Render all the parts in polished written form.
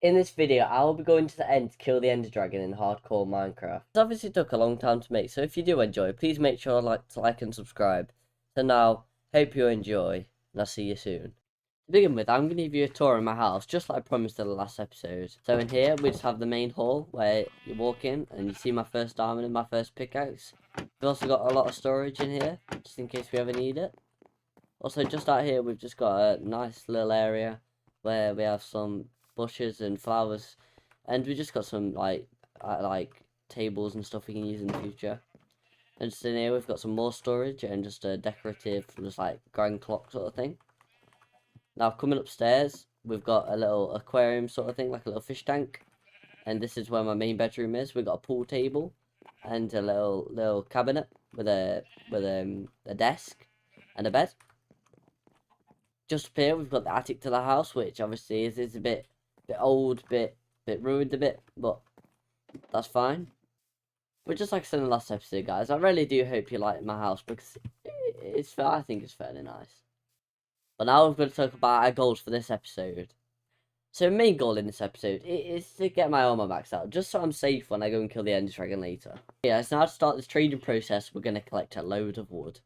In this video, I will be going to the end to kill the Ender Dragon in hardcore Minecraft. This obviously took a long time to make, so if you do enjoy, please make sure to like and subscribe. So now, hope you enjoy, and I'll see you soon. To begin with, I'm going to give you a tour of my house, just like I promised in the last episode. So in here, we just have the main hall, where you walk in, and you see my first diamond and my first pickaxe. We've also got a lot of storage in here, just in case we ever need it. Also, just out here, we've just got a nice little area, where we have some bushes and flowers, and we just got some like tables and stuff we can use in the future. And just in here we've got some more storage and just a decorative, just like grand clock sort of thing. Now coming upstairs, we've got a little aquarium sort of thing, like a little fish tank, and this is where my main bedroom is. We've got a pool table and a little cabinet with a desk and a bed. Just up here we've got the attic to the house, which obviously is a bit old, bit ruined a bit, but that's fine. But just like I said in the last episode, guys, I really do hope you like my house, because I think it's fairly nice. But now we're going to talk about our goals for this episode. So the main goal in this episode is to get my armor maxed out, just so I'm safe when I go and kill the Ender Dragon later. Yeah, so now to start this trading process, we're going to collect a load of wood.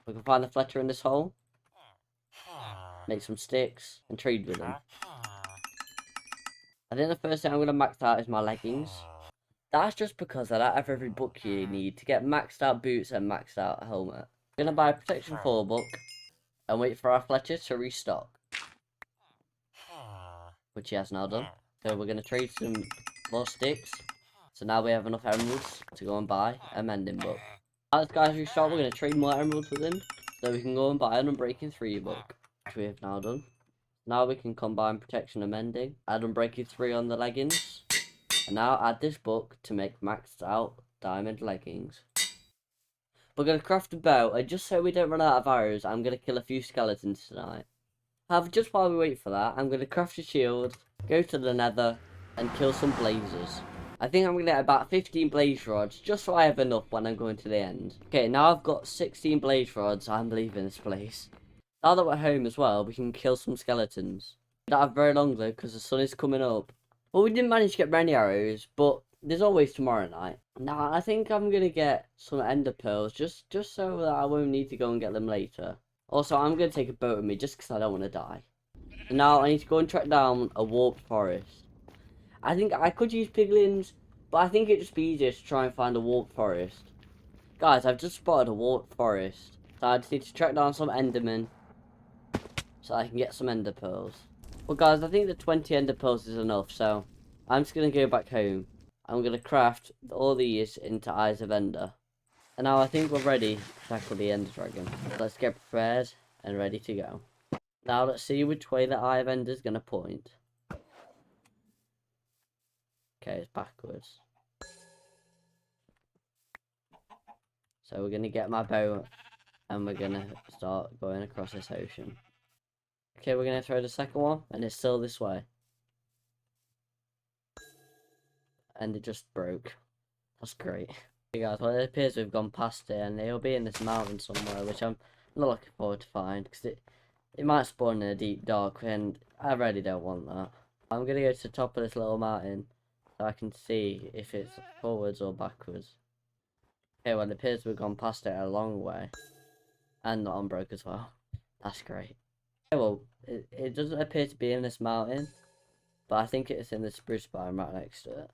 We can find the Fletcher in this hole, make some sticks, and trade with them. I think the first thing I'm going to max out is my leggings. That's just because I don't have every book you need to get maxed out boots and maxed out helmet. I'm going to buy a Protection 4 book and wait for our Fletcher to restock, which he has now done. So we're going to trade some more sticks. So now we have enough emeralds to go and buy a mending book. As guys restart, we're going to trade more emeralds with him, so we can go and buy an Unbreaking 3 book, which we have now done. Now we can combine protection and mending, add Unbreaking 3 on the leggings, and now add this book to make maxed out diamond leggings. We're going to craft a bow, and just so we don't run out of arrows, I'm going to kill a few skeletons tonight. However, just while we wait for that, I'm going to craft a shield, go to the nether, and kill some blazers. I think I'm going to get about 15 blaze rods, just so I have enough when I'm going to the end. Okay, now I've got 16 blaze rods, I'm leaving this place. Now that we're home as well, we can kill some skeletons. We don't have very long though, because the sun is coming up. Well, we didn't manage to get many arrows, but there's always tomorrow night. Now, I think I'm going to get some ender pearls, just so that I won't need to go and get them later. Also, I'm going to take a boat with me, just because I don't want to die. And now I need to go and track down a warped forest. I think I could use piglins, but I think it'd just be easier to try and find a warped forest. Guys, I've just spotted a warped forest. So I just need to track down some endermen, so I can get some ender pearls. Well guys, I think the 20 ender pearls is enough, so I'm just going to go back home. I'm going to craft all these into Eyes of Ender. And now I think we're ready to tackle the Ender Dragon. Let's get prepared and ready to go. Now let's see which way the Eye of Ender is going to point. Okay, it's backwards. So we're going to get my bow and we're going to start going across this ocean. Okay, we're going to throw the second one and it's still this way. And it just broke. That's great. Okay guys, well it appears we've gone past it and it'll be in this mountain somewhere, which I'm not looking forward to find, because it might spawn in a deep dark and I really don't want that. I'm going to go to the top of this little mountain so I can see if it's forwards or backwards. Okay, well it appears we've gone past it a long way. And not unbroke as well. That's great. Okay, well, it doesn't appear to be in this mountain, but I think it's in the spruce biome right next to it.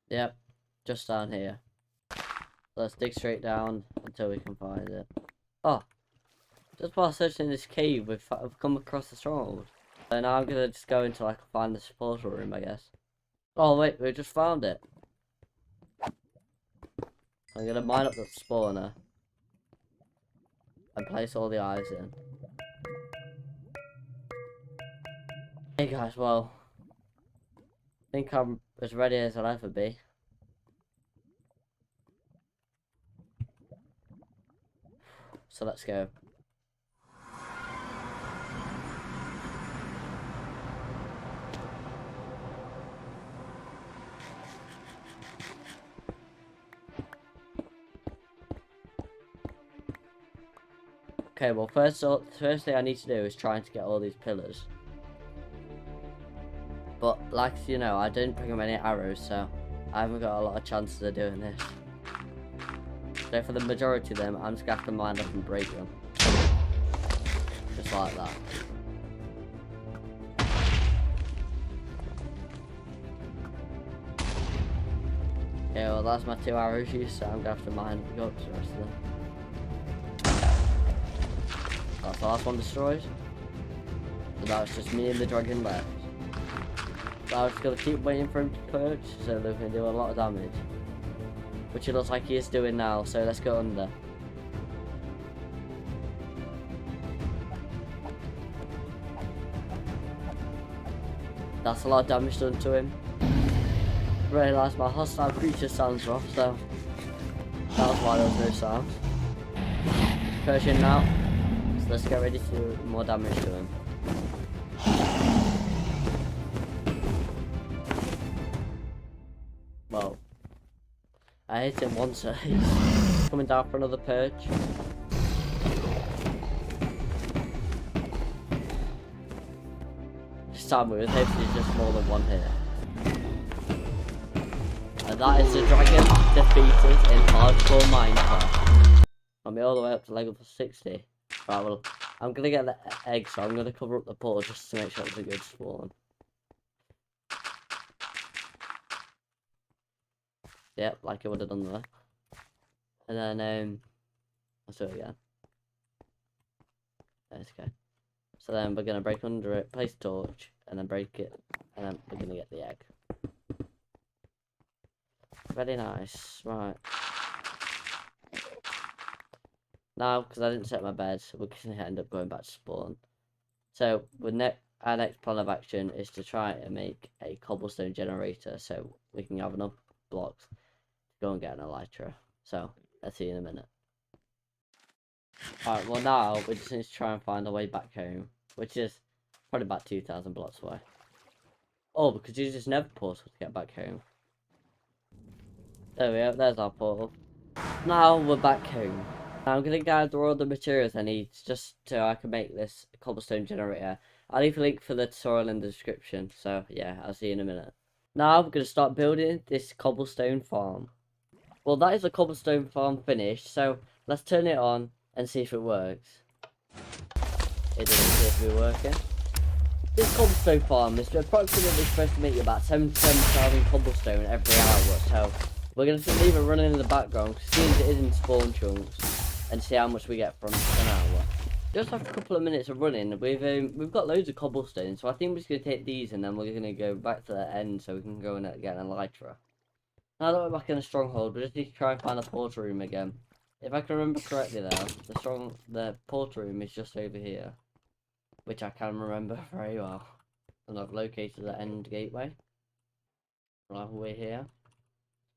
Yep, just down here. Let's dig straight down until we can find it. Oh, just while searching this cave, we've come across the stronghold. So now I'm gonna just go until I can find the portal room, I guess. Oh wait, we just found it. I'm gonna mine up the spawner and place all the eyes in. Hey guys, well, I think I'm as ready as I'll ever be. So let's go. Okay, well, first thing I need to do is trying to get all these pillars. But, like you know, I didn't bring them any arrows, so I haven't got a lot of chances of doing this. So for the majority of them, I'm just going to have to mine up and break them. Just like that. Okay, well, that's my 2 arrows used, so I'm going to have to mine go up to the rest of them. That's the last one destroyed. So now it's just me and the dragon left. So I'm just going to keep waiting for him to perch, so they're going to do a lot of damage. Which it looks like he is doing now, so let's go under. That's a lot of damage done to him. Realised my hostile creature sounds rough, so that was why there was no sound. Persian now, so let's get ready to do more damage to him. Well, I hit him once, so he's coming down for another perch. This time we hopefully just more than one here. And that is the dragon defeated in hardcore Minecraft. I'm all the way up to level 60. Right, well, I'm gonna get the egg, so I'm gonna cover up the pool just to make sure it's a good spawn. Yep, like I would have done there. And then, let's do it again. That's okay. So then we're gonna break under it, place a torch, and then break it, and then we're gonna get the egg. Very nice, right. Now, because I didn't set my bed, we're going to end up going back to spawn. So, our next plan of action is to try and make a cobblestone generator so we can have enough blocks to go and get an elytra. So, let's see in a minute. Alright, well now, we just need to try and find our way back home, which is probably about 2,000 blocks away. Oh, because you just never portal to get back home. There we go, there's our portal. Now we're back home. I'm gonna gather all the materials I need just so I can make this cobblestone generator. I'll leave a link for the tutorial in the description, so yeah, I'll see you in a minute. Now we're gonna start building this cobblestone farm. Well, that is a cobblestone farm finished, so let's turn it on and see if it works. It doesn't seem to be working. This cobblestone farm is approximately supposed to make you about 77,000 cobblestone every hour, so we're going to leave it running in the background, seeing as it is in spawn chunks, and see how much we get from an hour. Just after a couple of minutes of running, we've got loads of cobblestone, so I think we're just going to take these and then we're going to go back to the end so we can go and get an elytra. Now that we're back in the stronghold, we just need to try and find the portal room again. If I can remember correctly though, the portal room is just over here, which I can remember very well. And I've located the end gateway. Right over here.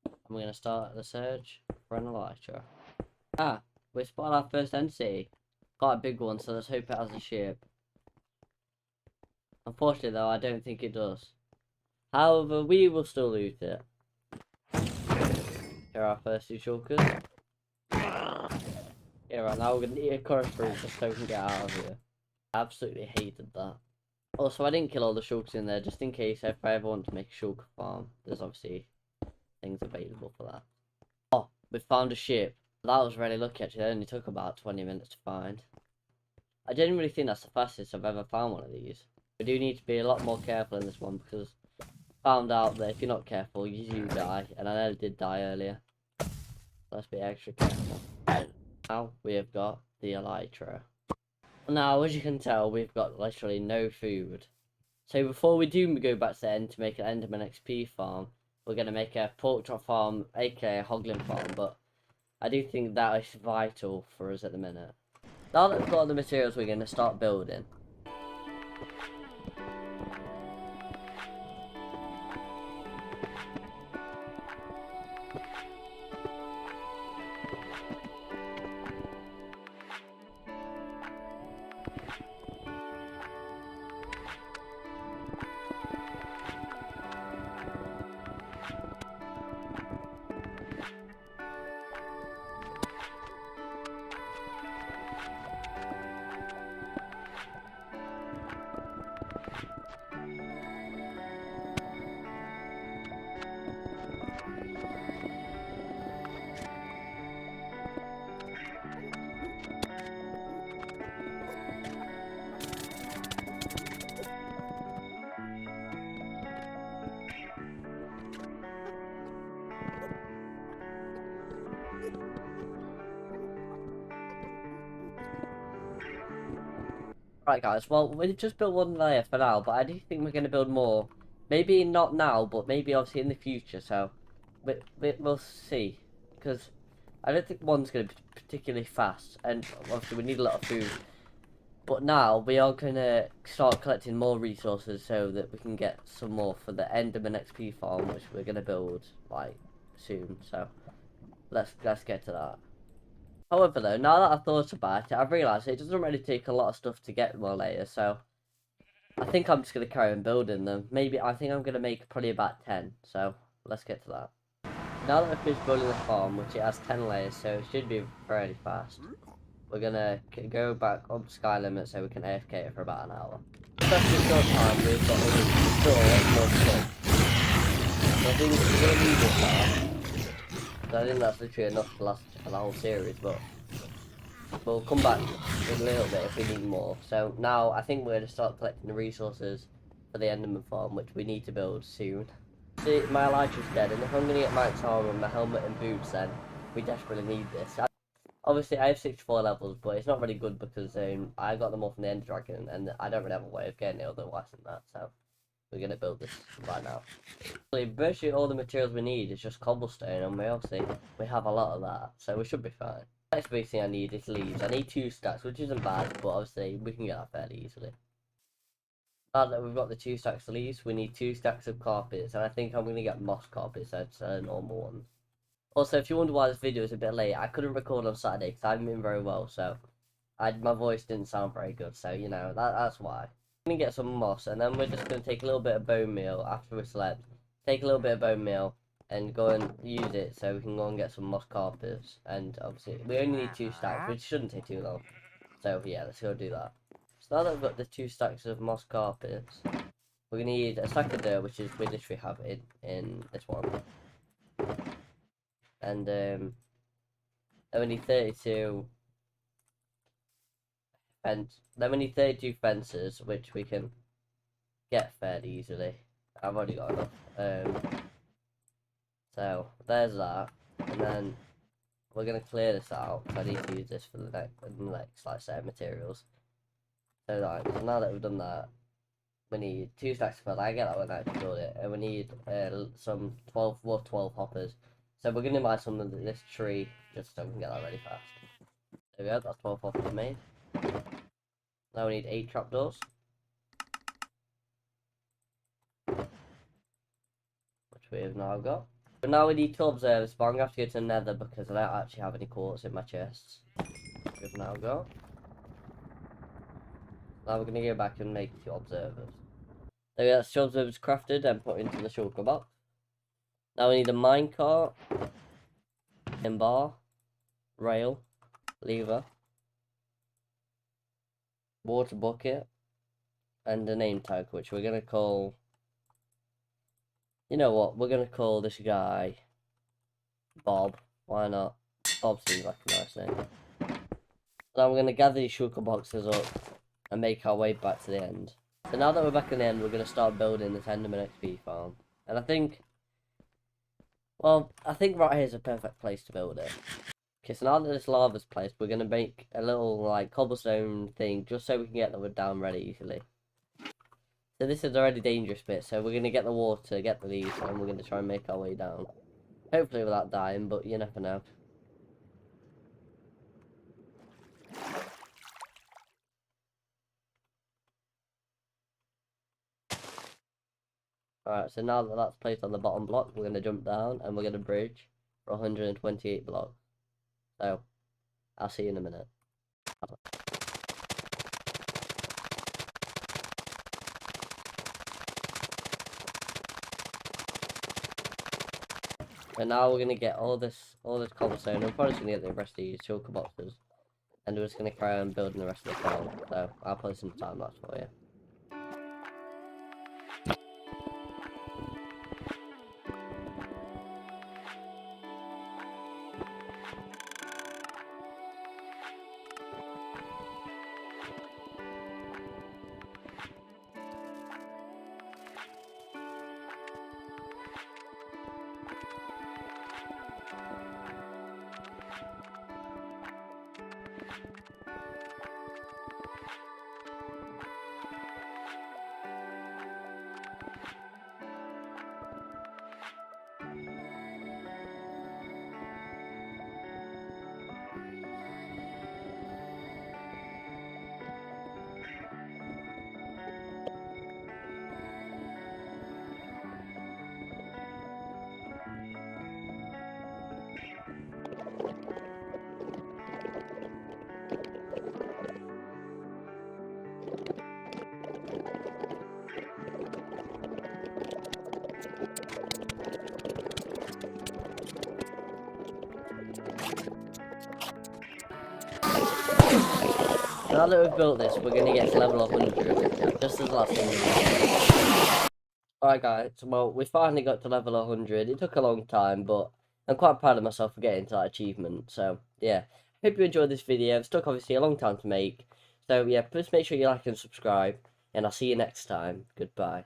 I'm going to start the search for an elytra. Ah, we spotted our first entity. Quite a big one, so let's hope it has a ship. Unfortunately though, I don't think it does. However, we will still loot it. Here are our first 2 shulkers. Yeah, right now we're going to eat a curry fruit just so we can get out of here. I absolutely hated that. Also, I didn't kill all the shulkers in there just in case if I ever want to make a shulker farm. There's obviously things available for that. Oh, we found a ship. That was really lucky actually. It only took about 20 minutes to find. I genuinely think that's the fastest I've ever found one of these. We do need to be a lot more careful in this one because I found out that if you're not careful, you do die. And I nearly did die earlier. So let's be extra careful. Now we have got the elytra. Now, as you can tell, we've got literally no food. So before we do go back to the end to make an Enderman XP farm, we're going to make a pork chop farm, aka a hoglin farm, but I do think that is vital for us at the minute. Now that we've got the materials, we're going to start building. Right, guys, well, we just built one layer for now, but I do think we're going to build more. Maybe not now, but maybe obviously in the future, so we'll see. Because I don't think one's going to be particularly fast, and obviously we need a lot of food. But now we are going to start collecting more resources so that we can get some more for the Enderman XP farm, which we're going to build, like, soon. So let's get to that. However, though, now that I've thought about it, I've realised it doesn't really take a lot of stuff to get more layers, so I think I'm just going to carry on building them. Maybe, I think I'm going to make probably about 10, so let's get to that. Now that I've finished building the farm, which it has 10 layers, so it should be fairly fast, we're going to go back up to sky limit so we can AFK it for about an hour. After a short time, we've got still a lot more stuff. So I think we're going to leave it now. So I think that's literally enough to last for the whole series, but we'll come back in a little bit if we need more. So now I think we're going to start collecting the resources for the Enderman farm, which we need to build soon. See, my elytra's dead, and if I'm going to get Mike's armor and my helmet and boots, then we desperately need this. Obviously, I have 64 levels, but it's not really good because I got them all from the Ender Dragon, and I don't really have a way of getting it otherwise than that, so we're going to build this right now. Virtually all the materials we need is just cobblestone, and we have a lot of that, so we should be fine. The next big thing I need is leaves. I need 2 stacks, which isn't bad, but obviously we can get that fairly easily. Now that we've got the 2 stacks of leaves, we need 2 stacks of carpets, and I think I'm going to get moss carpets instead of normal ones. Also, if you wonder why this video is a bit late, I couldn't record on Saturday because I haven't been very well, so my voice didn't sound very good, so you know, that's why. I'm going to get some moss, and then we're just going to take a little bit of bone meal after we slept. Take a little bit of bone meal and go and use it so we can go and get some moss carpets. And obviously, we only need 2 stacks, which shouldn't take too long. So yeah, let's go do that. So now that we've got the 2 stacks of moss carpets, we're going to need a stack of dirt, which is we literally have in this one. And then we need 32 then we need 32 fences, which we can get fairly easily. I've already got enough. So there's that, and then we're gonna clear this out. I need to use this for the next like set of materials. So now that we've done that, we need 2 stacks of I get that when I actually build it, and we need some 12 hoppers. So we're gonna buy some of this tree just so we can get that ready fast. There we go. That's 12 hoppers made. Now we need 8 trapdoors, which we have now got. But now we need 2 observers, but I'm going to have to go to the nether because I don't actually have any quartz in my chests. We've now got. Now we're going to go back and make 2 observers. There we go, that's 2 observers crafted and put into the shulker box. Now we need a minecart, and bar, rail, lever, water bucket, and a name tag, which we're going to call. You know what? We're going to call this guy Bob. Why not? Bob seems like a nice name. Now we're going to gather these shulker boxes up and make our way back to the end. So now that we're back in the end, we're going to start building this Enderman XP farm. And I think right here is a perfect place to build it. Okay, so now that this lava's placed, we're going to make a little, like, cobblestone thing just so we can get the wood down really easily. So this is already dangerous bit, so we're going to get the water, get the leaves, and we're going to try and make our way down. Hopefully without dying, but you never know. Alright, so now that that's placed on the bottom block, we're going to jump down and we're going to bridge for 128 blocks. So, I'll see you in a minute. And now we're going to get all this cobblestone. I'm probably just going to get the rest of these shulker boxes. And we're just going to carry on building the rest of the farm. So, I'll put some time lapse for you. now that we've built this, we're going to get to level 100, just as the last thing we did. Alright guys, well, we finally got to level 100. It took a long time, but I'm quite proud of myself for getting to that achievement. So, yeah. Hope you enjoyed this video. It took obviously a long time to make. So, yeah, please make sure you like and subscribe. And I'll see you next time. Goodbye.